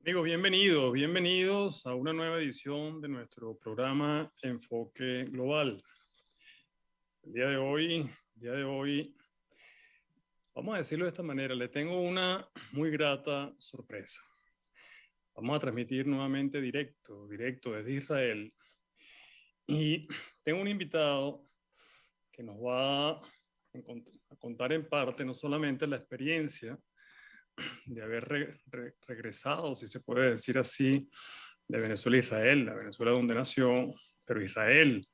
Amigos, bienvenidos, bienvenidos a una nueva edición de nuestro programa Enfoque Global. El día de hoy, vamos a decirlo de esta manera, le tengo una muy grata sorpresa. Vamos a transmitir nuevamente directo desde Israel. Y tengo un invitado que nos va a contar en parte no solamente la experiencia de haber regresado, si se puede decir así, de Venezuela a Israel, la Venezuela donde nació, pero Israel,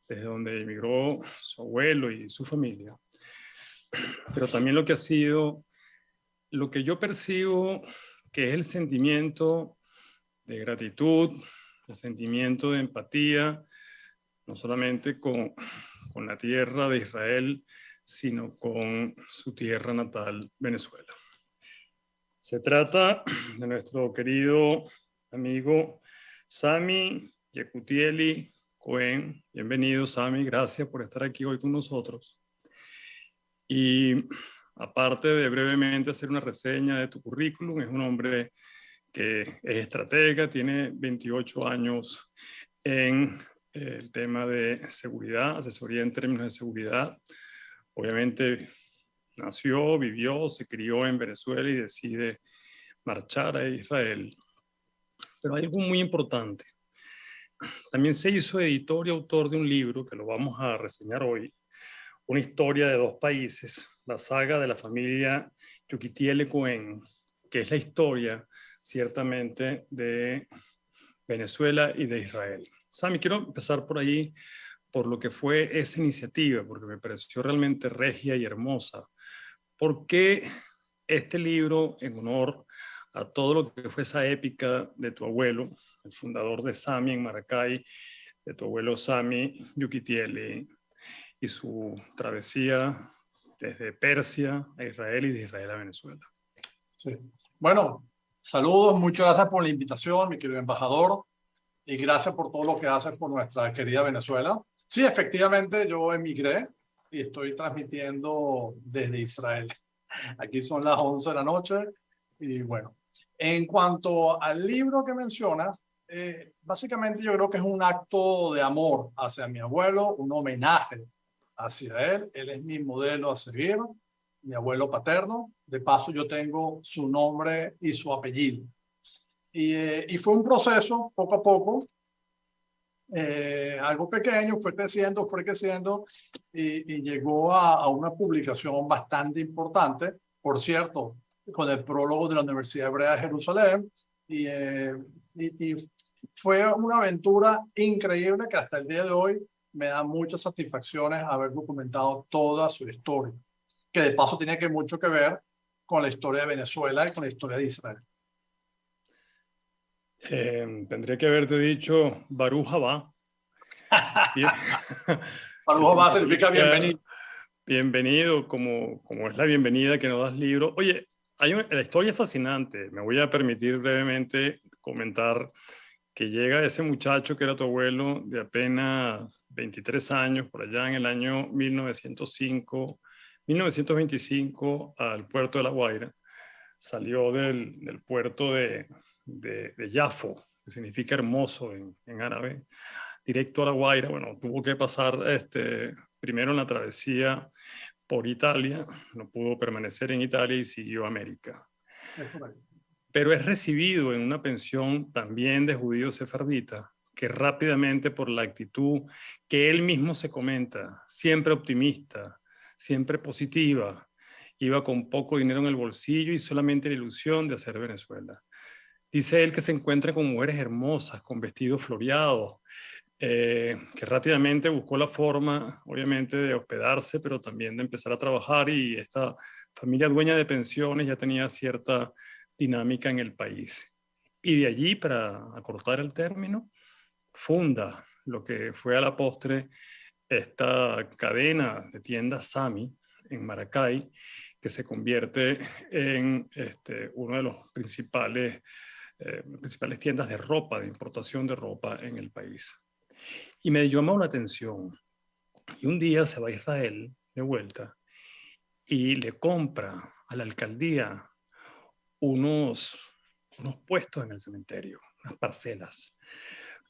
desde donde emigró su abuelo y su familia, pero también lo que ha sido, lo que yo percibo que es el sentimiento de gratitud, el sentimiento de empatía, no solamente con la tierra de Israel, sino con su tierra natal, Venezuela. Se trata de nuestro querido amigo Sami Yekutieli Cohen. Bienvenido, Sami. Gracias por estar aquí hoy con nosotros. Y aparte de brevemente hacer una reseña de tu currículum, es un hombre que es estratega, tiene 28 años en el tema de seguridad, asesoría en términos de seguridad. Obviamente nació, vivió, se crió en Venezuela y decide marchar a Israel. Pero hay algo muy importante. También se hizo editor y autor de un libro que lo vamos a reseñar hoy, una historia de dos países, la saga de la familia Yukitiel Cohen, que es la historia ciertamente de Venezuela y de Israel. Sami, quiero empezar por ahí, por lo que fue esa iniciativa, porque me pareció realmente regia y hermosa. ¿Por qué este libro en honor a todo lo que fue esa épica de tu abuelo, el fundador de Sami en Maracay, de tu abuelo Sami Yukitieli y su travesía desde Persia a Israel y de Israel a Venezuela? Sí. Bueno, saludos, muchas gracias por la invitación, mi querido embajador, y gracias por todo lo que haces por nuestra querida Venezuela. Sí, efectivamente, yo emigré y estoy transmitiendo desde Israel. Aquí son las 11 de la noche y bueno, en cuanto al libro que mencionas, básicamente yo creo que es un acto de amor hacia mi abuelo, un homenaje hacia él. Él es mi modelo a seguir, mi abuelo paterno. De paso, yo tengo su nombre y su apellido. Y fue un proceso, poco a poco, algo pequeño, fue creciendo y llegó a una publicación bastante importante, por cierto, con el prólogo de la Universidad Hebrea de Jerusalén. Y fue una aventura increíble que hasta el día de hoy me da muchas satisfacciones haber documentado toda su historia, que de paso tiene mucho que ver con la historia de Venezuela y con la historia de Israel. Tendría que haberte dicho Baruch Haba, que Baruch Haba significa significa bienvenido. bienvenido, como es la bienvenida que nos das libro. Oye, la historia es fascinante. Me voy a permitir brevemente comentar que llega ese muchacho que era tu abuelo de apenas 23 años, por allá en el año 1925, al puerto de La Guaira. Salió del puerto de Yafo, que significa hermoso en árabe, directo a La Guaira. Bueno, tuvo que pasar primero en la travesía por Italia, no pudo permanecer en Italia y siguió a América. Pero es recibido en una pensión también de judíos sefarditas, que rápidamente, por la actitud que él mismo se comenta, siempre optimista, siempre positiva, iba con poco dinero en el bolsillo y solamente la ilusión de hacer Venezuela. Dice él que se encuentra con mujeres hermosas, con vestidos floreados, que rápidamente buscó la forma, obviamente, de hospedarse, pero también de empezar a trabajar, y esta familia dueña de pensiones ya tenía cierta dinámica en el país. Y de allí, para acortar el término, funda lo que fue a la postre esta cadena de tiendas Sami en Maracay, que se convierte en uno de los principales tiendas de ropa, de importación de ropa en el país. Y me llamó la atención. Y un día se va a Israel de vuelta y le compra a la alcaldía unos unos puestos en el cementerio, unas parcelas,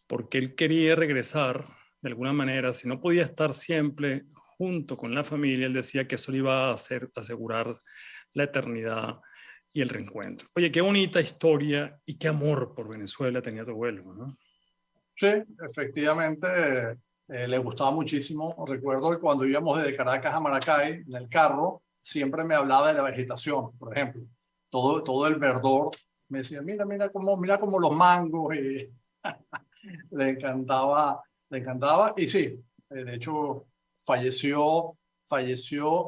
porque él quería regresar de alguna manera. Si no podía estar siempre junto con la familia, él decía que eso le iba a hacer asegurar la eternidad y el reencuentro. Oye, qué bonita historia y qué amor por Venezuela tenía tu abuelo, ¿no? Sí, efectivamente, le gustaba muchísimo. Recuerdo que cuando íbamos desde Caracas a Maracay, en el carro, siempre me hablaba de la vegetación, por ejemplo. Todo el verdor. Me decía, mira como los mangos. Y le encantaba, le encantaba. Y sí, de hecho, falleció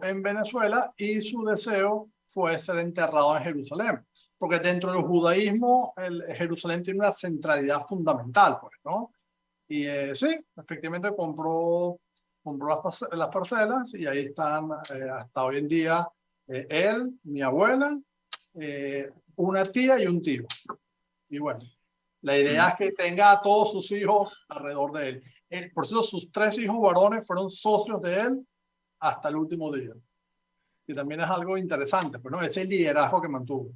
en Venezuela y su deseo fue ser enterrado en Jerusalén. Porque dentro del judaísmo, Jerusalén tiene una centralidad fundamental, pues, ¿no? Y sí, efectivamente compró las parcelas y ahí están hasta hoy en día él, mi abuela, una tía y un tío. Y bueno, la idea es que tenga a todos sus hijos alrededor de él. Por cierto, sus 3 hijos varones fueron socios de él hasta el último día. Y también es algo interesante, pues, ¿no? Ese liderazgo que mantuvo.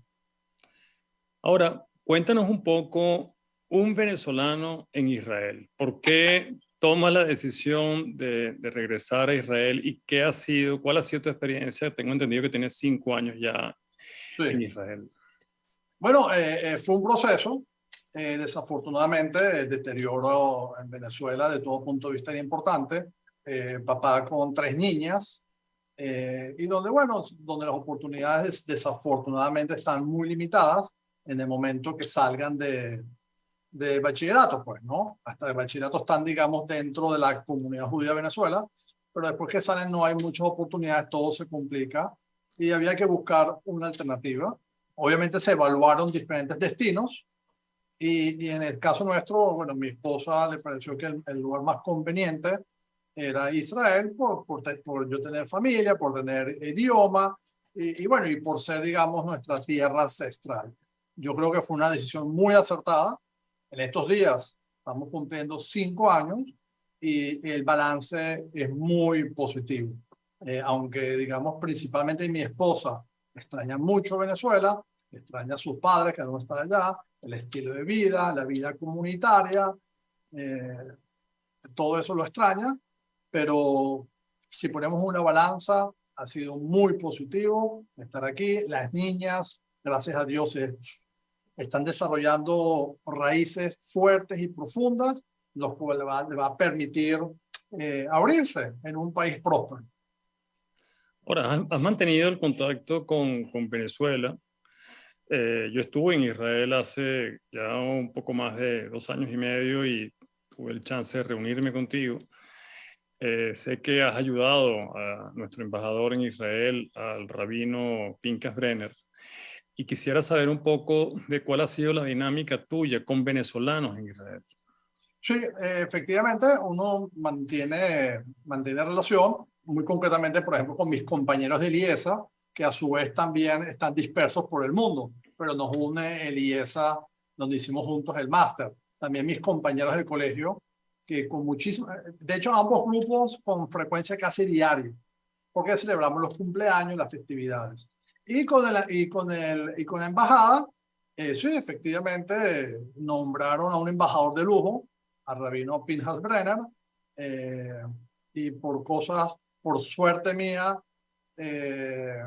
Ahora, cuéntanos un poco, un venezolano en Israel. ¿Por qué toma la decisión de regresar a Israel y cuál ha sido tu experiencia? Tengo entendido que tienes 5 años ya en Sí. Israel. Bueno, fue un proceso. Desafortunadamente, el deterioro en Venezuela de todo punto de vista era importante. Papá con 3 niñas y donde las oportunidades desafortunadamente están muy limitadas en el momento que salgan de bachillerato, pues, ¿no? Hasta el bachillerato están, digamos, dentro de la comunidad judía de Venezuela, pero después que salen no hay muchas oportunidades, todo se complica y había que buscar una alternativa. Obviamente se evaluaron diferentes destinos y en el caso nuestro, bueno, mi esposa le pareció que el lugar más conveniente era Israel por yo tener familia, por tener idioma bueno, y por ser, digamos, nuestra tierra ancestral. Yo creo que fue una decisión muy acertada. En estos días estamos cumpliendo 5 años y el balance es muy positivo. Aunque, digamos, principalmente mi esposa extraña mucho Venezuela, extraña a sus padres que no están allá, el estilo de vida, la vida comunitaria, eh, todo eso lo extraña, pero si ponemos una balanza, ha sido muy positivo estar aquí. Las niñas, gracias a Dios, están desarrollando raíces fuertes y profundas, lo cual le va a permitir abrirse en un país próspero. Ahora, has mantenido el contacto con Venezuela. Yo estuve en Israel hace ya un poco más de 2 años y medio y tuve el chance de reunirme contigo. Sé que has ayudado a nuestro embajador en Israel, al rabino Pinchas Brenner, y quisiera saber un poco de cuál ha sido la dinámica tuya con venezolanos en Israel. Sí, efectivamente, uno mantiene relación, muy concretamente, por ejemplo, con mis compañeros de IESA, que a su vez también están dispersos por el mundo, pero nos une el IESA, donde hicimos juntos el máster. También mis compañeros del colegio, que con muchísimo, de hecho, ambos grupos con frecuencia casi diaria, porque celebramos los cumpleaños, las festividades. Y con la embajada, sí, efectivamente, nombraron a un embajador de lujo, al rabino Pinchas Brenner, eh, y por suerte mía, eh,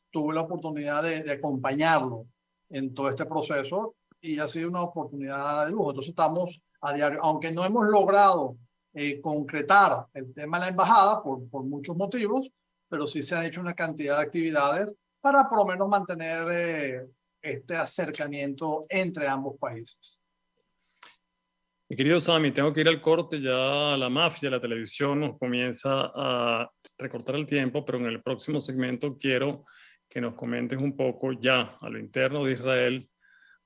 tuve la oportunidad de acompañarlo en todo este proceso y ha sido una oportunidad de lujo. Entonces estamos a diario, aunque no hemos logrado concretar el tema de la embajada por muchos motivos, pero sí se han hecho una cantidad de actividades para por lo menos mantener este acercamiento entre ambos países. Mi querido Sami, tengo que ir al corte, ya la mafia, la televisión nos comienza a recortar el tiempo, pero en el próximo segmento quiero que nos comentes un poco ya a lo interno de Israel,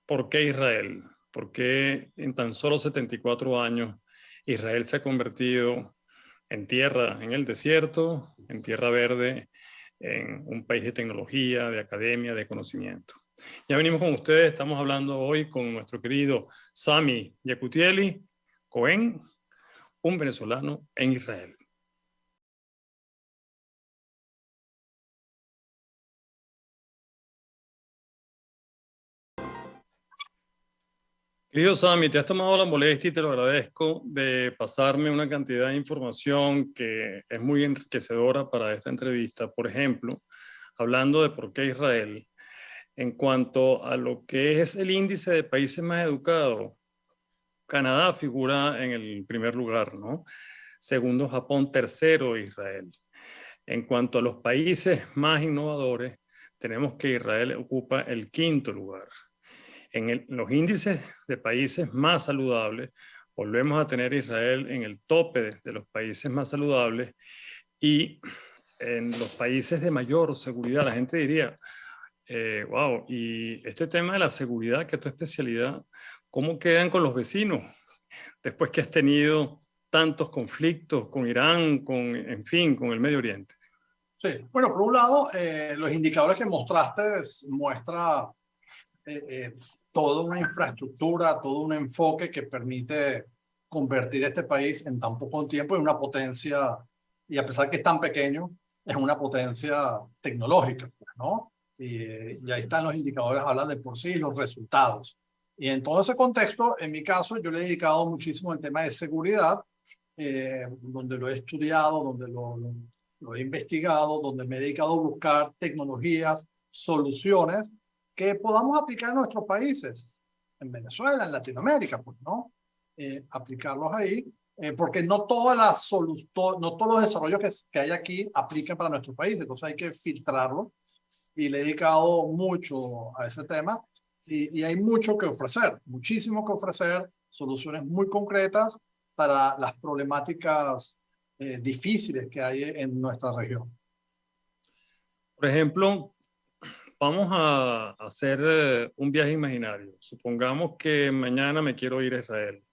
¿por qué Israel? ¿Por qué en tan solo 74 años Israel se ha convertido en tierra, en el desierto, en tierra verde, en un país de tecnología, de academia, de conocimiento? Ya venimos con ustedes, estamos hablando hoy con nuestro querido Sami Yekutieli Cohen, un venezolano en Israel. Querido Sami, te has tomado la molestia y te lo agradezco de pasarme una cantidad de información que es muy enriquecedora para esta entrevista. Por ejemplo, hablando de por qué Israel, en cuanto a lo que es el índice de países más educados, Canadá figura en el primer lugar, ¿no? Segundo, Japón; tercero, Israel. En cuanto a los países más innovadores, tenemos que Israel ocupa el quinto lugar. En los índices de países más saludables, volvemos a tener Israel en el tope de los países más saludables, y en los países de mayor seguridad. La gente diría, wow, y este tema de la seguridad, que es tu especialidad, ¿cómo quedan con los vecinos después que has tenido tantos conflictos con Irán, en fin, con el Medio Oriente? Sí, bueno, por un lado, los indicadores que mostraste muestra toda una infraestructura, todo un enfoque que permite convertir este país en tan poco tiempo en una potencia, y a pesar que es tan pequeño, es una potencia tecnológica, pues, ¿no? Y ahí están los indicadores, hablan de por sí los resultados. Y en todo ese contexto, en mi caso, yo le he dedicado muchísimo al tema de seguridad, donde lo he estudiado, donde lo he investigado, donde me he dedicado a buscar tecnologías, soluciones que podamos aplicar en nuestros países, en Venezuela, en Latinoamérica, pues, ¿no? Aplicarlos ahí, porque no todos los desarrollos que hay aquí aplican para nuestro país, entonces hay que filtrarlo, y le he dedicado mucho a ese tema, y hay mucho que ofrecer, muchísimo que ofrecer, soluciones muy concretas para las problemáticas difíciles que hay en nuestra región. Por ejemplo, vamos a hacer un viaje imaginario. Supongamos que mañana me quiero ir a Israel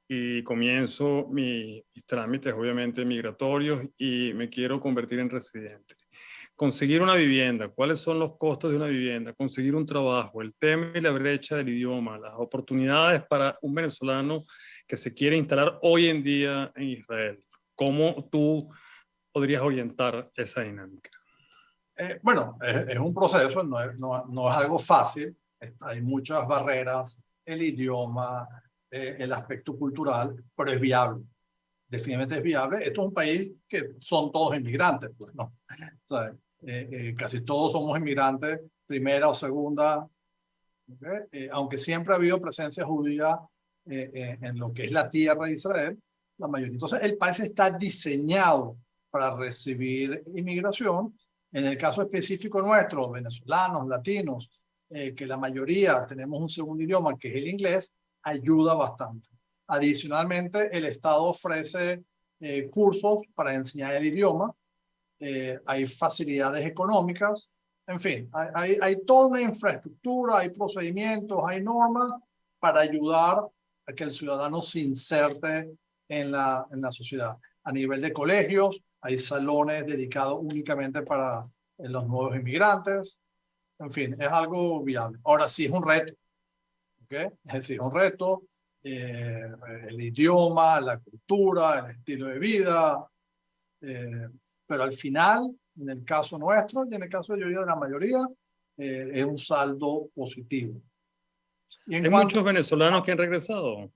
y comienzo mis trámites, obviamente, migratorios, y me quiero convertir en residente. Conseguir una vivienda, cuáles son los costos de una vivienda, conseguir un trabajo, el tema y la brecha del idioma, las oportunidades para un venezolano que se quiere instalar hoy en día en Israel. ¿Cómo tú podrías orientar esa dinámica? Bueno, es un proceso, no es algo fácil, hay muchas barreras, el idioma, el aspecto cultural, pero es viable, definitivamente es viable. Esto es un país que son todos inmigrantes, pues, ¿no? O sea, casi todos somos inmigrantes, primera o segunda, ¿okay? Aunque siempre ha habido presencia judía en lo que es la tierra de Israel, la mayoría. Entonces, el país está diseñado para recibir inmigración. En el caso específico nuestro, venezolanos, latinos, que la mayoría tenemos un segundo idioma, que es el inglés, ayuda bastante. Adicionalmente, el Estado ofrece cursos para enseñar el idioma, hay facilidades económicas, en fin, hay toda una infraestructura, hay procedimientos, hay normas para ayudar a que el ciudadano se inserte en la sociedad. A nivel de colegios, hay salones dedicados únicamente para los nuevos inmigrantes. En fin, es algo viable. Ahora sí es un reto, ¿ok? Es decir, un reto, el idioma, la cultura, el estilo de vida, pero al final, en el caso nuestro y en el caso de la mayoría, es un saldo positivo. Y en Hay muchos cuanto, venezolanos que han regresado.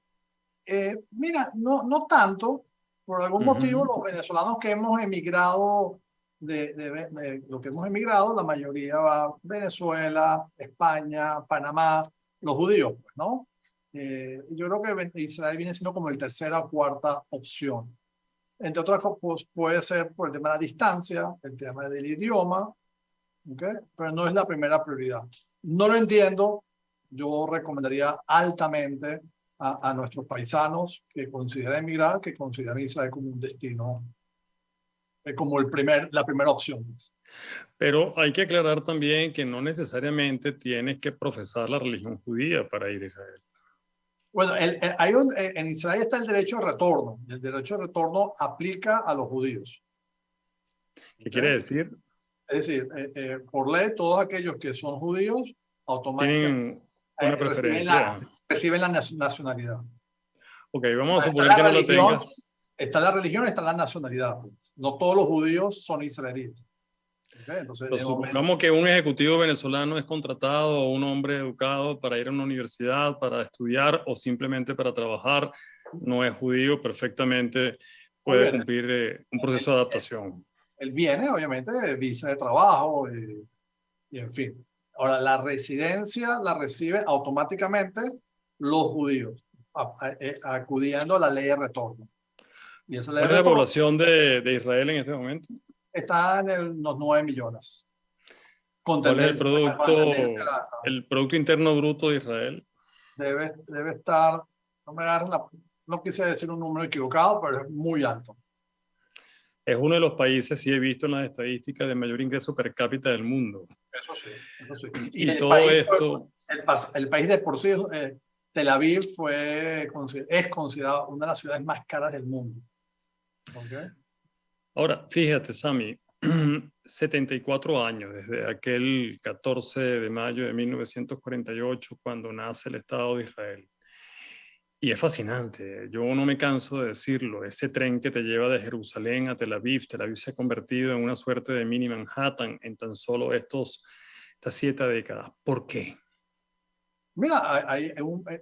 mira, no tanto, por algún motivo, los venezolanos que hemos emigrado, lo que hemos emigrado, la mayoría va a Venezuela, España, Panamá, los judíos, pues, ¿no? Yo creo que Israel viene siendo como el tercera o cuarta opción. Entre otras cosas, pues, puede ser por el tema de la distancia, el tema del idioma, ¿okay? Pero no es la primera prioridad. No lo entiendo. Yo recomendaría altamente a nuestros paisanos que consideren emigrar, que consideren Israel como un destino, como la primera opción. Pero hay que aclarar también que no necesariamente tienes que profesar la religión judía para ir a Israel. Bueno, en Israel está el derecho de retorno. El derecho de retorno aplica a los judíos. ¿Qué ¿Okay? quiere decir? Es decir, por ley, todos aquellos que son judíos automáticamente Tienen una reciben preferencia. reciben la nacionalidad. Ok, vamos O a sea, suponer que no la tengas. está la religión, está la nacionalidad. Pues. No todos los judíos son israelíes. ¿Okay? Entonces, Pero supongamos que un ejecutivo venezolano es contratado o un hombre educado para ir a una universidad, para estudiar o simplemente para trabajar, no es judío, perfectamente puede cumplir un proceso de adaptación. Él viene, obviamente, de visa de trabajo y en fin. Ahora, la residencia la recibe automáticamente los judíos, acudiendo a la ley de retorno. Y esa ley de ¿Cuál es la retorno población de Israel en este momento? está en los 9 millones. Con ¿Cuál es tendencia, con tendencia el Producto Interno Bruto de Israel? debe estar, no me agarren no quise decir un número equivocado, pero es muy alto. Es uno de los países, sí he visto en las estadísticas, de mayor ingreso per cápita del mundo. Eso sí, eso sí. Y el todo país, esto... el país de por sí, Tel Aviv es considerado una de las ciudades más caras del mundo. ¿Okay? Ahora, fíjate, Sami, 74 años desde aquel 14 de mayo de 1948, cuando nace el Estado de Israel. Y es fascinante, yo no me canso de decirlo, ese tren que te lleva de Jerusalén a Tel Aviv se ha convertido en una suerte de mini Manhattan en tan solo estas 7 décadas. ¿Por qué? Mira,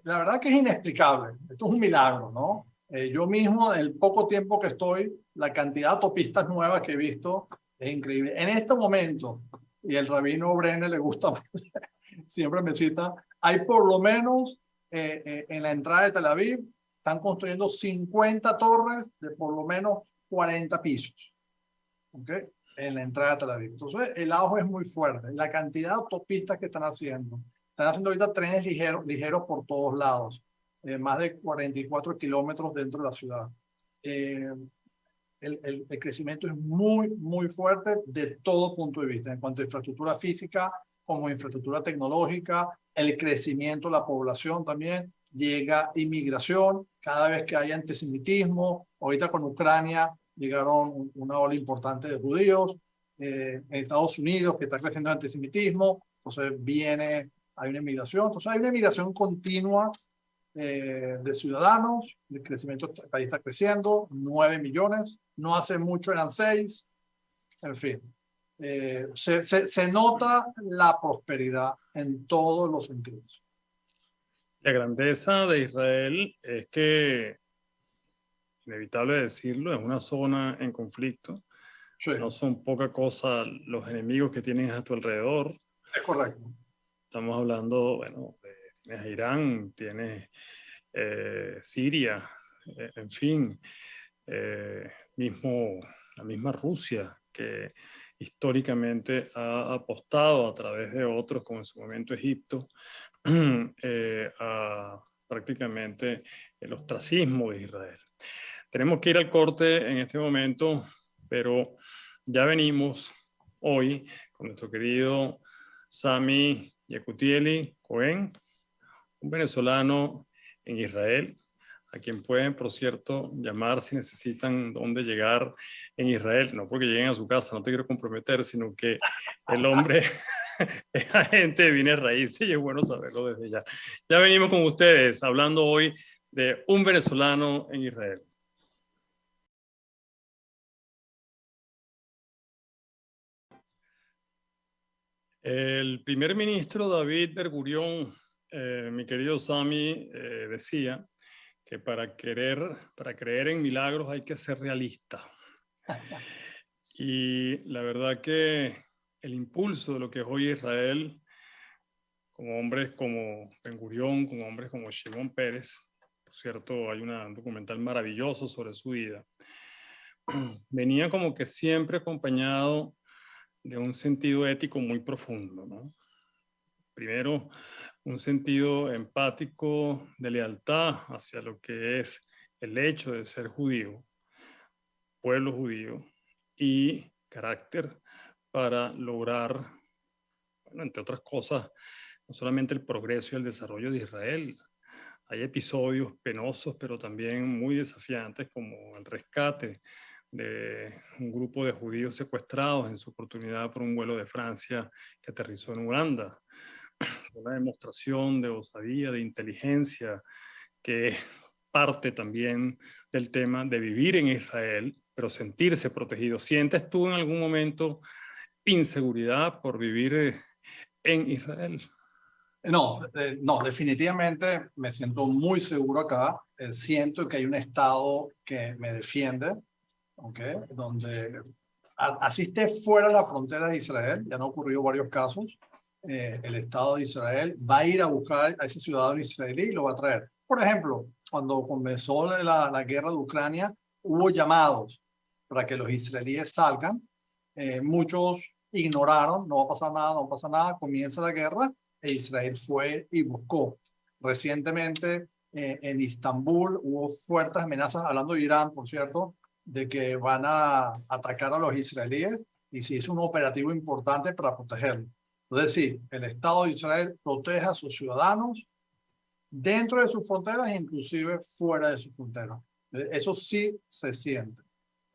la verdad que es inexplicable. Esto es un milagro, ¿no? Yo mismo, en el poco tiempo que estoy, la cantidad de autopistas nuevas que he visto es increíble. En este momento, y el rabino Brenner le gusta, siempre me cita, hay por lo menos en la entrada de Tel Aviv, están construyendo 50 torres de por lo menos 40 pisos. ¿Okay? En la entrada de Tel Aviv. Entonces, el auge es muy fuerte. La cantidad de autopistas que están haciendo ahorita trenes ligeros por todos lados, más de 44 kilómetros dentro de la ciudad. El crecimiento es muy, muy fuerte de todo punto de vista, en cuanto a infraestructura física, como infraestructura tecnológica, el crecimiento de la población también, llega inmigración, cada vez que hay antisemitismo, ahorita con Ucrania llegaron una ola importante de judíos, en Estados Unidos que está creciendo el antisemitismo, entonces hay una inmigración, entonces hay una inmigración continua de ciudadanos, el crecimiento del país está creciendo, 9 millones, no hace mucho eran 6, en fin. Se nota la prosperidad en todos los sentidos. La grandeza de Israel es que, inevitable decirlo, es una zona en conflicto. Sí. No son poca cosa los enemigos que tienes a tu alrededor. Es correcto. Estamos hablando, bueno, tienes a Irán, tienes Siria, en fin, la misma Rusia, que históricamente ha apostado a través de otros, como en su momento Egipto, a prácticamente el ostracismo de Israel. Tenemos que ir al corte en este momento, pero ya venimos hoy con nuestro querido Sami Yekutieli Cohen, un venezolano en Israel, a quien pueden, por cierto, llamar si necesitan dónde llegar en Israel, no porque lleguen a su casa, no te quiero comprometer, sino que el hombre es agente de bienes raíces y es bueno saberlo desde ya. Ya venimos con ustedes hablando hoy de un venezolano en Israel. El primer ministro David Ben-Gurión, mi querido Sami, decía que para creer en milagros hay que ser realista. Y la verdad que el impulso de lo que es hoy Israel, como hombres como Ben-Gurión, como hombres como Shimon Peres, por cierto, hay un documental maravilloso sobre su vida, venía como que siempre acompañado de un sentido ético muy profundo, ¿no? Primero, un sentido empático de lealtad hacia lo que es el hecho de ser judío, pueblo judío, y carácter para lograr, bueno, entre otras cosas, no solamente el progreso y el desarrollo de Israel. Hay episodios penosos, pero también muy desafiantes, como el rescate de un grupo de judíos secuestrados en su oportunidad por un vuelo de Francia que aterrizó en Uganda. Una demostración de osadía, de inteligencia, que es parte también del tema de vivir en Israel, pero sentirse protegido. ¿Sientes tú en algún momento inseguridad por vivir en Israel? No, no, definitivamente me siento muy seguro acá. Siento que hay un Estado que me defiende, ¿okay? Donde así esté fuera de la frontera de Israel, ya han ocurrido varios casos, el Estado de Israel va a ir a buscar a ese ciudadano israelí y lo va a traer. Por ejemplo, cuando comenzó la guerra de Ucrania, hubo llamados para que los israelíes salgan. Muchos ignoraron, no va a pasar nada, no pasa nada, comienza la guerra e Israel fue y buscó. Recientemente en Istambul hubo fuertes amenazas, hablando de Irán, por cierto, de que van a atacar a los israelíes y se hizo un operativo importante para protegerlos. Entonces, sí, el Estado de Israel protege a sus ciudadanos dentro de sus fronteras e inclusive fuera de sus fronteras. Eso sí se siente.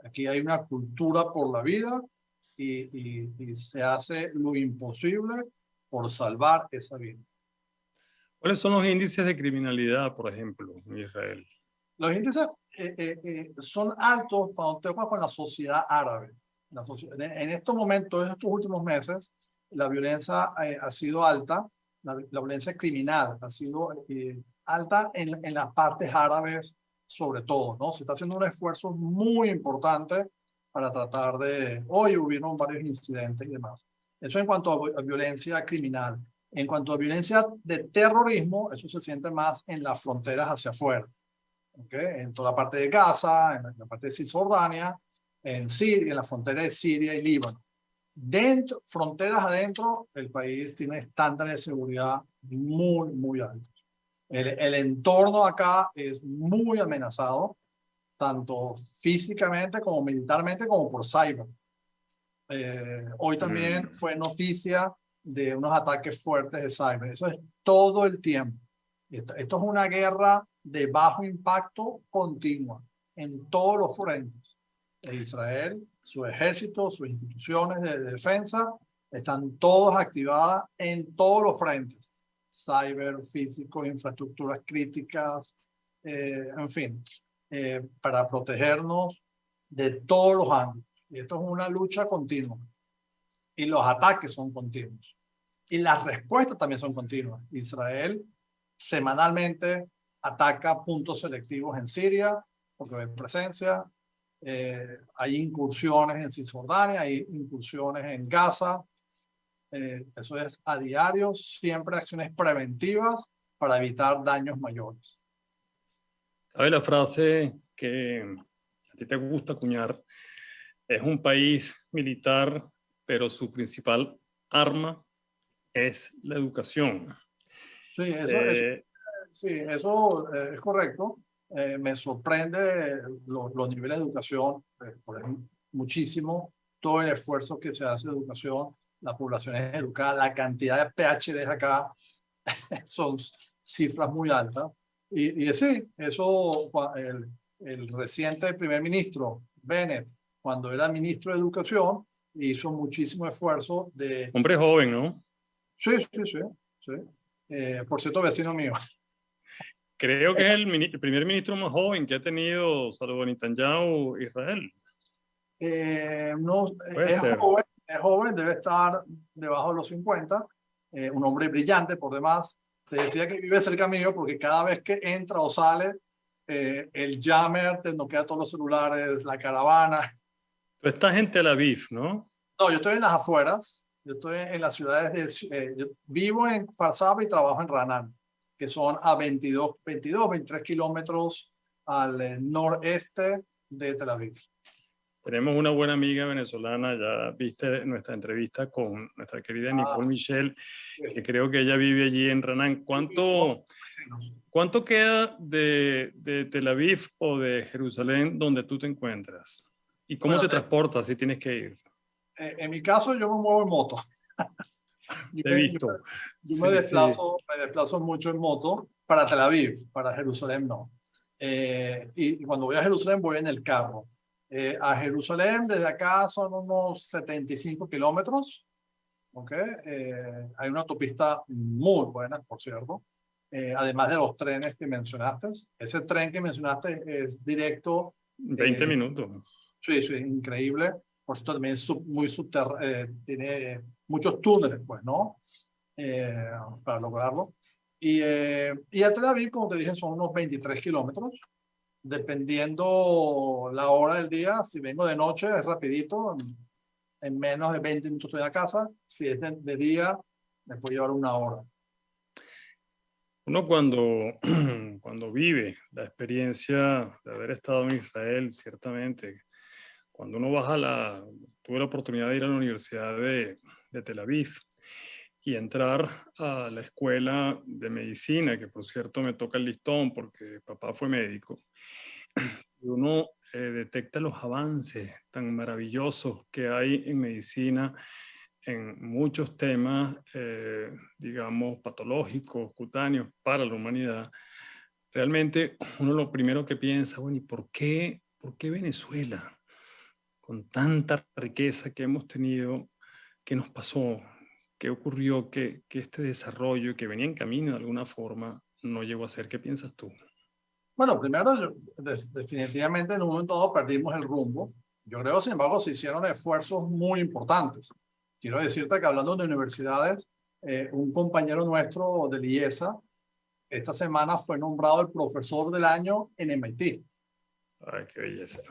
Aquí hay una cultura por la vida y se hace lo imposible por salvar esa vida. ¿Cuáles son los índices de criminalidad, por ejemplo, en Israel? Los índices son altos cuando te con la sociedad árabe. En estos momentos, en estos últimos meses, la violencia ha sido alta, la violencia criminal ha sido alta en las partes árabes, sobre todo, ¿no? Se está haciendo un esfuerzo muy importante para tratar de... Hoy hubieron varios incidentes y demás. Eso en cuanto a violencia criminal. En cuanto a violencia de terrorismo, eso se siente más en las fronteras hacia afuera. ¿Okay? En toda la parte de Gaza, en la parte de Cisjordania, en Siria, en la frontera de Siria y Líbano. Dentro, fronteras adentro, el país tiene estándares de seguridad muy, muy altos. El entorno acá es muy amenazado, tanto físicamente como militarmente, como por cyber. Hoy también fue noticia de unos ataques fuertes de cyber. Eso es todo el tiempo. Esto es una guerra de bajo impacto continua en todos los frentes. Israel, su ejército, sus instituciones de defensa están todas activadas en todos los frentes. Cyber, físico, infraestructuras críticas, en fin, para protegernos de todos los ángulos. Y esto es una lucha continua. Y los ataques son continuos. Y las respuestas también son continuas. Israel semanalmente ataca puntos selectivos en Siria, porque hay presencia. Hay incursiones en Cisjordania, hay incursiones en Gaza. Eso es a diario, siempre acciones preventivas para evitar daños mayores. ¿Sabes la frase que a ti te gusta acuñar? Es un país militar, pero su principal arma es la educación. Sí, eso es correcto. Me sorprende los niveles de educación, por ejemplo, muchísimo, todo el esfuerzo que se hace de educación, la población es educada, la cantidad de PhDs acá son cifras muy altas. Y sí, eso, el reciente primer ministro, Bennett, cuando era ministro de Educación, hizo muchísimo esfuerzo de... Hombre joven, ¿no? Sí, sí, sí. Sí. Por cierto, vecino mío. Creo que es el primer ministro más joven que ha tenido Salvo Netanyahu Israel. No, Puede ser. es joven, debe estar debajo de los 50, un hombre brillante por demás. Te decía que vive cerca mío porque cada vez que entra o sale, el jammer te noquea todos los celulares, la caravana. Tú estás en Tel Aviv, ¿no? No, yo estoy en las afueras, yo estoy en las ciudades yo vivo en Farsaba y trabajo en Ranan, que son a 23 kilómetros al noreste de Tel Aviv. Tenemos una buena amiga venezolana, ya viste nuestra entrevista con nuestra querida Nicole Michel, que creo que ella vive allí en Ranán. ¿Cuánto queda de Tel Aviv o de Jerusalén donde tú te encuentras? ¿Y cómo te transportas si tienes que ir? En mi caso, yo me muevo en moto. Te he visto. Yo me desplazo mucho en moto para Tel Aviv, para Jerusalén no. Y cuando voy a Jerusalén voy en el carro. A Jerusalén desde acá son unos 75 kilómetros. ¿Okay? Hay una autopista muy buena, por cierto. Además de los trenes que mencionaste. Ese tren que mencionaste es directo. 20 minutos. Sí, sí, increíble. por cierto también es tiene muchos túneles, pues, ¿no? Para lograrlo. Y a Tel Aviv, como te dije, son unos 23 kilómetros. Dependiendo la hora del día, si vengo de noche es rapidito, en menos de 20 minutos estoy a casa. Si es de día, me puede llevar una hora. Uno cuando vive la experiencia de haber estado en Israel, ciertamente, cuando uno tuve la oportunidad de ir a la Universidad de Tel Aviv y entrar a la escuela de medicina, que por cierto me toca el listón porque papá fue médico, y uno detecta los avances tan maravillosos que hay en medicina en muchos temas, digamos, patológicos, cutáneos para la humanidad. Realmente uno lo primero que piensa, bueno, ¿y por qué Venezuela, con tanta riqueza que hemos tenido, qué nos pasó? ¿Qué ocurrió que este desarrollo que venía en camino de alguna forma no llegó a ser? ¿Qué piensas tú? Bueno, primero, definitivamente en un momento dado perdimos el rumbo. Yo creo, sin embargo, se hicieron esfuerzos muy importantes. Quiero decirte que hablando de universidades, un compañero nuestro de IESA esta semana fue nombrado el profesor del año en MIT. Ay, qué belleza.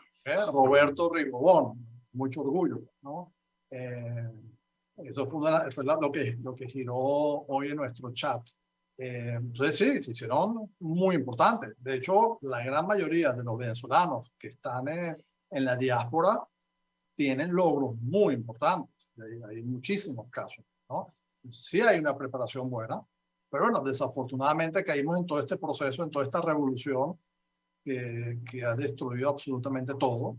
Roberto Rigobón, mucho orgullo, ¿no? Eso fue lo que giró hoy en nuestro chat. Entonces sí, se hicieron muy importantes. De hecho, la gran mayoría de los venezolanos que están en la diáspora tienen logros muy importantes. Hay muchísimos casos, ¿no? Sí hay una preparación buena, pero bueno, desafortunadamente caímos en todo este proceso, en toda esta revolución que ha destruido absolutamente todo.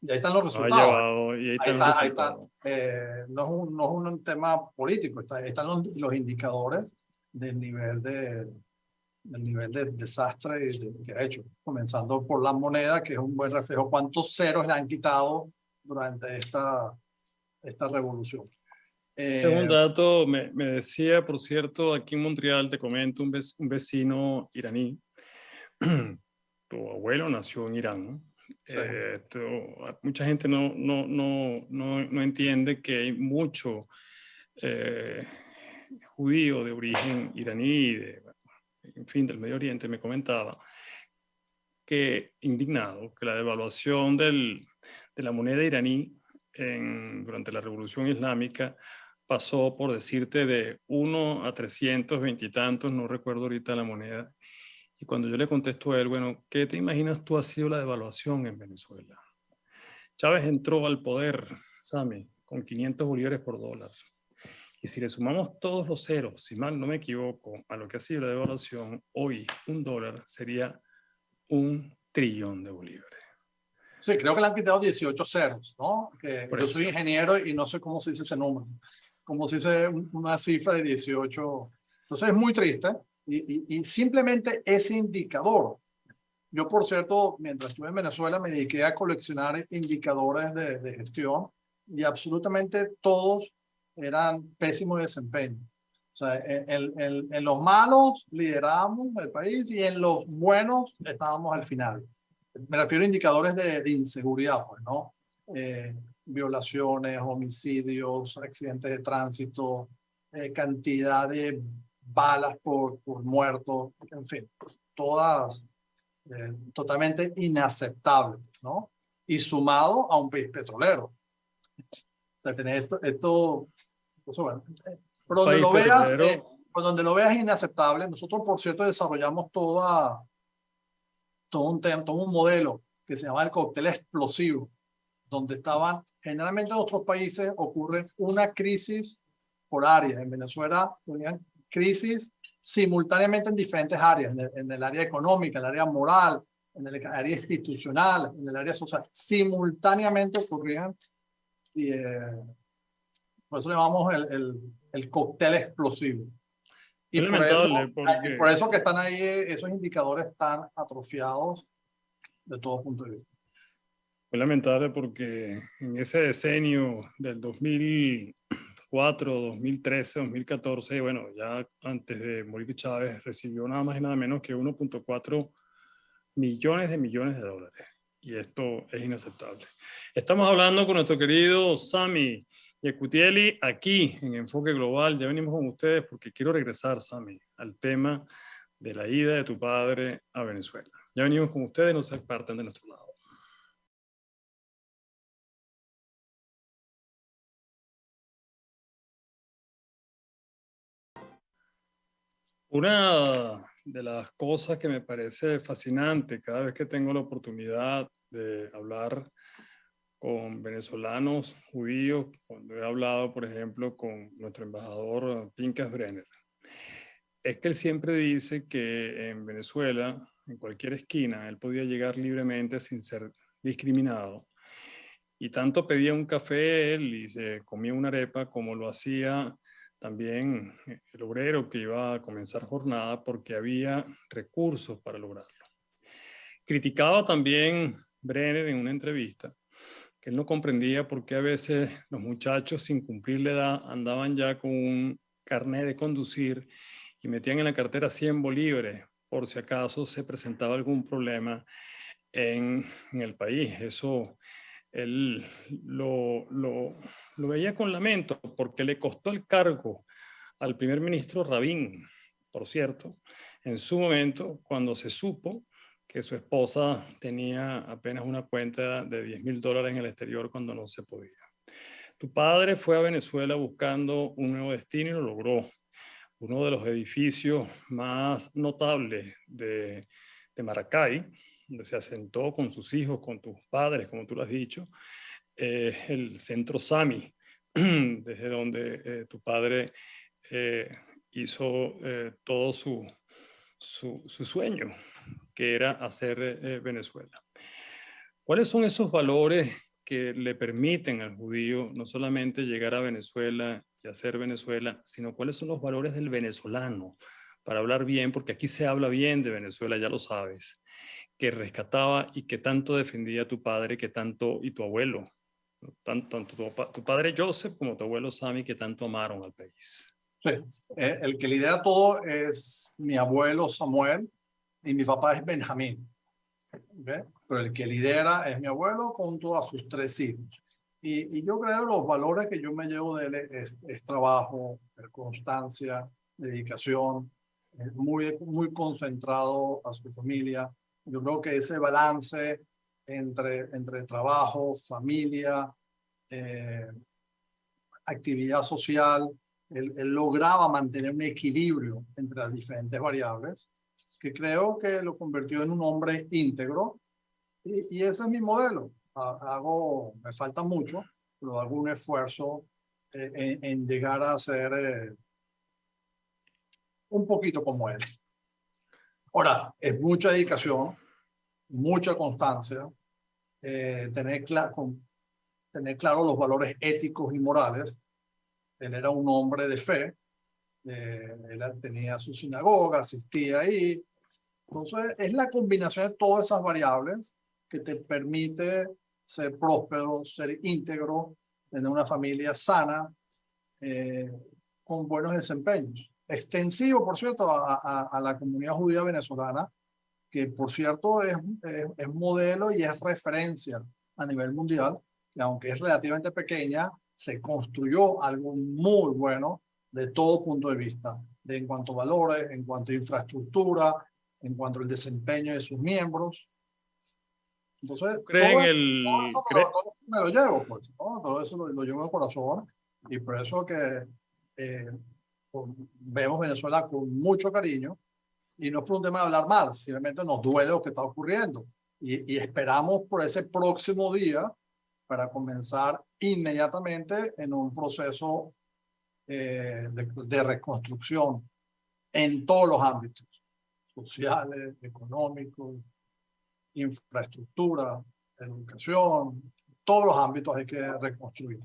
Y ahí están los Ha resultados. llevado y ahí están los Ahí está. resultados. No es un tema político, están los indicadores del nivel de desastre que ha hecho, comenzando por la moneda, que es un buen reflejo. ¿Cuántos ceros le han quitado durante esta revolución? Según dato, me decía, por cierto, aquí en Montreal, te comento, un vecino iraní, tu abuelo nació en Irán, ¿no? Sí. Mucha gente no entiende que hay mucho judío de origen iraní, en fin, del Medio Oriente. Me comentaba que indignado que la devaluación de la moneda iraní durante la Revolución Islámica pasó, por decirte, de 1 a 320 y tantos, no recuerdo ahorita la moneda. Y cuando yo le contesto a él, bueno, ¿qué te imaginas tú ha sido la devaluación en Venezuela? Chávez entró al poder, Sami, con 500 bolívares por dólar. Y si le sumamos todos los ceros, si mal no me equivoco, a lo que ha sido la devaluación, hoy un dólar sería 1 trillón de bolívares. Sí, creo que le han quitado 18 ceros, ¿no? Yo soy Precio. ingeniero y no sé cómo se dice ese número, cómo se dice una cifra de 18. Entonces es muy triste y simplemente ese indicador. Yo, por cierto, mientras estuve en Venezuela, me dediqué a coleccionar indicadores de gestión y absolutamente todos eran pésimo desempeño. O sea, en los malos liderábamos el país y en los buenos estábamos al final. Me refiero a indicadores de inseguridad, pues, ¿no? Violaciones, homicidios, accidentes de tránsito, cantidad de balas por muertos, en fin, todas totalmente inaceptable, ¿no? Y sumado a un país petrolero. O sea, tener bueno, por donde País lo veas, petrolero. por donde lo veas es inaceptable. Nosotros, por cierto, desarrollamos todo un modelo que se llama el cóctel explosivo, donde generalmente en otros países ocurre una crisis por área. En Venezuela tenían crisis simultáneamente en diferentes áreas, en el área económica, en el área moral, en el área institucional, en el área social. Simultáneamente ocurrían y por eso le llamamos el cóctel explosivo. Es lamentable Y por porque eso que están ahí esos indicadores tan atrofiados de todo punto de vista. Fue lamentable porque en ese decenio del 2004, 2013, 2014, bueno, ya antes de morir Chávez, recibió nada más y nada menos que 1.4 millones de dólares. y esto es inaceptable. Estamos hablando con nuestro querido Sami Yekutieli aquí en Enfoque Global. Ya venimos con ustedes porque quiero regresar, Sami, al tema de la ida de tu padre a Venezuela. Ya venimos con ustedes, no se aparten de nuestro lado. Una de las cosas que me parece fascinante cada vez que tengo la oportunidad de hablar con venezolanos judíos, cuando he hablado, por ejemplo, con nuestro embajador Pinkas Brenner, es que él siempre dice que en Venezuela, en cualquier esquina, él podía llegar libremente sin ser discriminado. Y tanto pedía un café él y se comía una arepa como lo hacía también el obrero que iba a comenzar jornada porque había recursos para lograrlo. Criticaba también Brenner en una entrevista que él no comprendía por qué a veces los muchachos sin cumplir la edad andaban ya con un carnet de conducir y metían en la cartera 100 bolívares por si acaso se presentaba algún problema en el país. Eso él lo veía con lamento porque le costó el cargo al primer ministro Rabin, por cierto, en su momento cuando se supo que su esposa tenía apenas una cuenta de $10,000 en el exterior cuando no se podía. Tu padre fue a Venezuela buscando un nuevo destino y lo logró. Uno de los edificios más notables de Maracay, donde se asentó con sus hijos, con tus padres, como tú lo has dicho, el centro Sami, desde donde tu padre hizo todo su sueño, que era hacer Venezuela. ¿Cuáles son esos valores que le permiten al judío no solamente llegar a Venezuela y hacer Venezuela, sino cuáles son los valores del venezolano? Para hablar bien, porque aquí se habla bien de Venezuela, ya lo sabes, que rescataba y que tanto defendía tu padre, que tanto, y tu abuelo, tanto tu padre Joseph como tu abuelo Sami, que tanto amaron al país. Sí. El que lidera todo es mi abuelo Samuel y mi papá es Benjamín. ¿Okay? Pero el que lidera es mi abuelo junto a sus 3 hijos. Y yo creo que los valores que yo me llevo de él es trabajo, constancia, dedicación, muy concentrado a su familia. Yo creo que ese balance entre trabajo, familia, actividad social, él lograba mantener un equilibrio entre las diferentes variables, que creo que lo convirtió en un hombre íntegro, y ese es mi modelo. Me falta mucho, pero hago un esfuerzo en llegar a ser un poquito como él. Ahora, es mucha dedicación, mucha constancia, tener claro los valores éticos y morales. Él era un hombre de fe, él tenía su sinagoga, asistía ahí. Entonces, es la combinación de todas esas variables que te permite ser próspero, ser íntegro, tener una familia sana, con buenos desempeños. Extensivo, por cierto, a la comunidad judía venezolana, que por cierto es modelo y es referencia a nivel mundial, y aunque es relativamente pequeña, se construyó algo muy bueno de todo punto de vista, en cuanto a valores, en cuanto a infraestructura, en cuanto al desempeño de sus miembros. Entonces, todo eso me lo llevo, pues, ¿no? Todo eso lo llevo en el corazón, y por eso que vemos Venezuela con mucho cariño, y no es por un tema de hablar mal, simplemente nos duele lo que está ocurriendo, y esperamos por ese próximo día para comenzar inmediatamente en un proceso de reconstrucción en todos los ámbitos, sociales, económicos, infraestructura, educación, todos los ámbitos hay que reconstruir.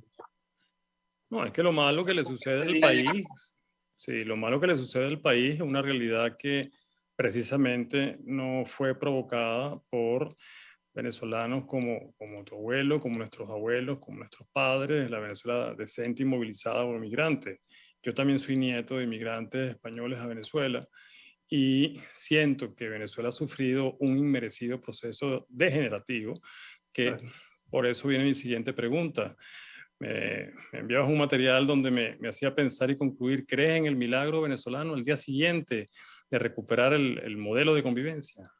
No, es que lo malo que le sucede al país, sí, lo malo que le sucede al país es una realidad que precisamente no fue provocada por venezolanos como tu abuelo, como nuestros abuelos, como nuestros padres, la Venezuela decente y movilizada por inmigrantes. Yo también soy nieto de inmigrantes españoles a Venezuela, y siento que Venezuela ha sufrido un inmerecido proceso degenerativo, que por eso viene mi siguiente pregunta. Me enviabas un material donde me hacía pensar y concluir: ¿crees en el milagro venezolano al día siguiente de recuperar el modelo de convivencia?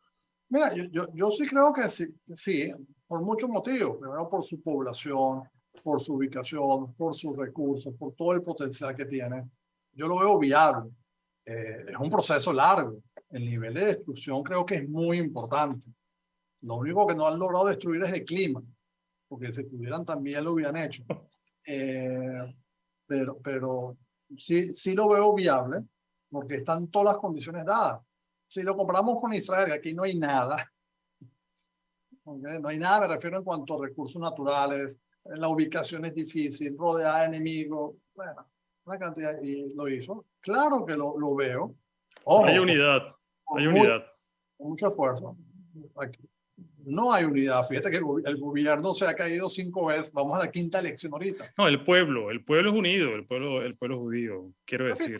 Mira, yo sí creo que sí, sí, por muchos motivos. Primero por su población, por su ubicación, por sus recursos, por todo el potencial que tiene. Yo lo veo viable. Es un proceso largo. El nivel de destrucción creo que es muy importante. Lo único que no han logrado destruir es el clima, porque si pudieran también lo hubieran hecho. Eh, pero sí, sí lo veo viable, porque están todas las condiciones dadas. Si lo comparamos con Israel, que aquí no hay nada, ¿okay? No hay nada, me refiero en cuanto a recursos naturales, la ubicación es difícil, rodeada de enemigos, bueno, una cantidad, y lo hizo. Claro que lo veo. Hay Ojo, unidad, con hay unidad. mucho esfuerzo. Aquí no hay unidad. Fíjate que el gobierno se ha caído 5 veces. Vamos a la quinta elección ahorita. No, el pueblo es unido, el pueblo judío, quiero decir.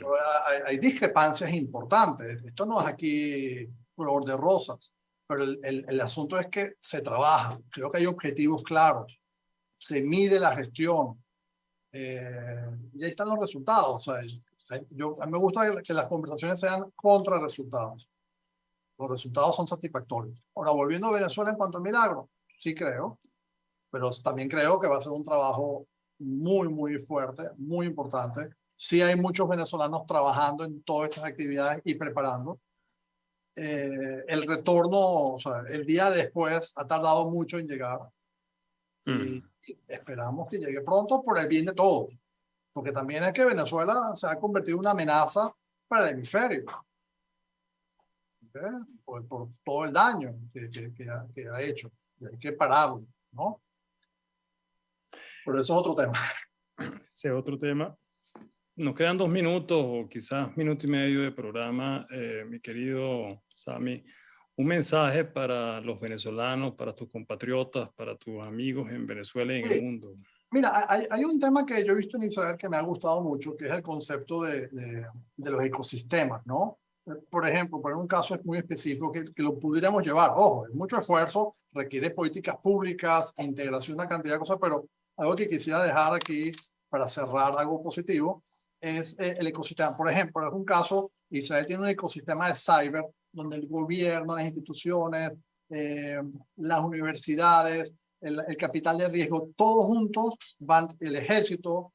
Hay discrepancias importantes. Esto no es aquí color de rosas, pero el asunto es que se trabaja. Creo que hay objetivos claros. Se mide la gestión. Y ahí están los resultados. O sea, a mí me gusta que las conversaciones sean contra resultados. Los resultados son satisfactorios. Ahora, volviendo a Venezuela en cuanto al milagro, sí creo, pero también creo que va a ser un trabajo muy, muy fuerte, muy importante. Sí hay muchos venezolanos trabajando en todas estas actividades y preparando. El retorno, o sea, el día después ha tardado mucho en llegar y esperamos que llegue pronto por el bien de todos, porque también es que Venezuela se ha convertido en una amenaza para el hemisferio, ¿okay? Por todo el daño que ha hecho, y hay que pararlo, ¿no? Pero eso es otro tema. Ese es otro tema. Nos quedan 2 minutos o quizás minuto y medio de programa, mi querido Sami. Un mensaje para los venezolanos, para tus compatriotas, para tus amigos en Venezuela y en el Sí. mundo. Mira, hay un tema que yo he visto en Israel que me ha gustado mucho, que es el concepto de los ecosistemas, ¿no? Por ejemplo, por un caso muy específico que lo pudiéramos llevar. Ojo, es mucho esfuerzo, requiere políticas públicas, integración, una cantidad de cosas, pero algo que quisiera dejar aquí para cerrar algo positivo es el ecosistema. Por ejemplo, es un caso, Israel tiene un ecosistema de cyber donde el gobierno, las instituciones, las universidades, el capital de riesgo, todos juntos van, el ejército,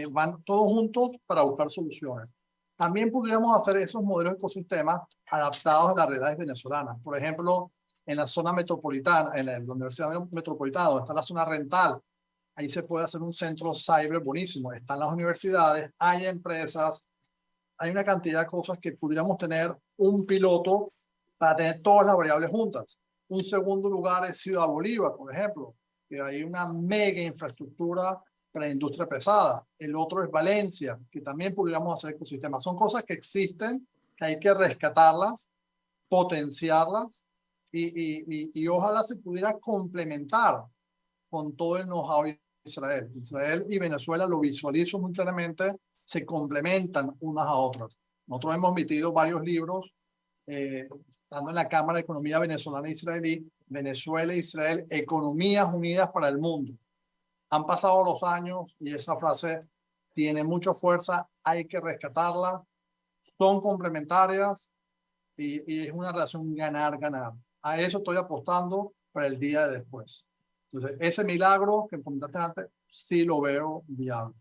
van todos juntos para buscar soluciones. También podríamos hacer esos modelos de ecosistemas adaptados a las realidades venezolanas. Por ejemplo, en la zona metropolitana, en la Universidad Metropolitana, donde está la zona rental, ahí se puede hacer un centro cyber buenísimo. Están las universidades, hay empresas, hay una cantidad de cosas que pudiéramos tener un piloto para tener todas las variables juntas. Un segundo lugar es Ciudad Bolívar, por ejemplo, que hay una mega infraestructura para la industria pesada. El otro es Valencia, que también pudiéramos hacer ecosistemas. Son cosas que existen, que hay que rescatarlas, potenciarlas y ojalá se pudiera complementar con todo el know-how de Israel. Israel y Venezuela lo visualizo muy claramente, se complementan unas a otras. Nosotros hemos emitido varios libros estando en la Cámara de Economía Venezolana e Israelí, Venezuela e Israel, economías unidas para el mundo. Han pasado los años y esa frase tiene mucha fuerza, hay que rescatarla, son complementarias y es una relación ganar-ganar. A eso estoy apostando para el día de después. Entonces, ese milagro que comentaste antes, sí lo veo viable.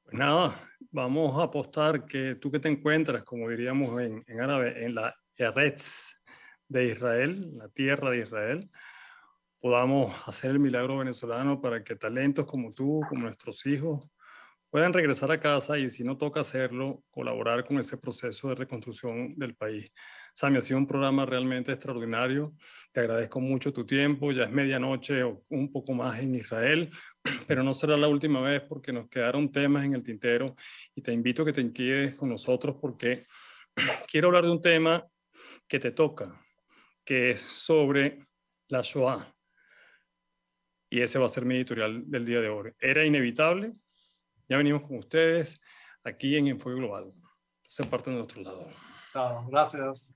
Pues nada, vamos a apostar que tú que te encuentras, como diríamos en árabe, en la Eretz de Israel, la tierra de Israel, podamos hacer el milagro venezolano para que talentos como tú, como nuestros hijos, puedan regresar a casa y, si no toca hacerlo, colaborar con ese proceso de reconstrucción del país. Sami, ha sido un programa realmente extraordinario. Te agradezco mucho tu tiempo. Ya es medianoche o un poco más en Israel, pero no será la última vez porque nos quedaron temas en el tintero y te invito a que te quedes con nosotros porque quiero hablar de un tema que te toca, que es sobre la Shoah. Y ese va a ser mi editorial del día de hoy. ¿Era inevitable? Ya venimos con ustedes aquí en Enfoque Global. Se parte de nuestro lado. Chao, gracias.